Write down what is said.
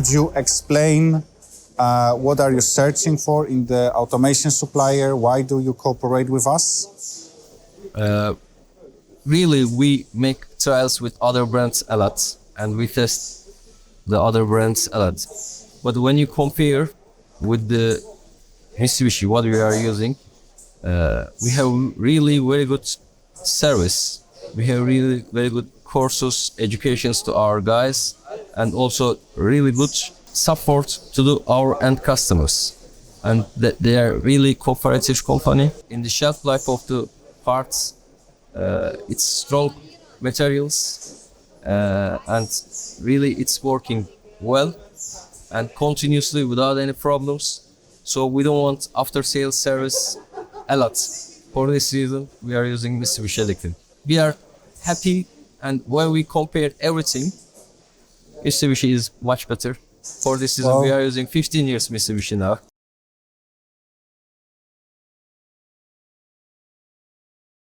could you explain what are you searching for in the automation supplier? Why do you cooperate with us? Really, we make trials with other brands a lot, and we test the other brands a lot. But when you compare with the Mitsubishi, what we are using, we have really very good service. We have really very good courses, educations to our guys, and also really good support to our end customers. And that they are really cooperative company. In the shelf life of the parts, it's strong materials, and really it's working well and continuously without any problems. So we don't want after sales service a lot. For this reason, we are using Mitsubishi Electric. We are happy, and when we compare everything, Mitsubishi is much better. For this reason, we are using 15 years Mitsubishi now.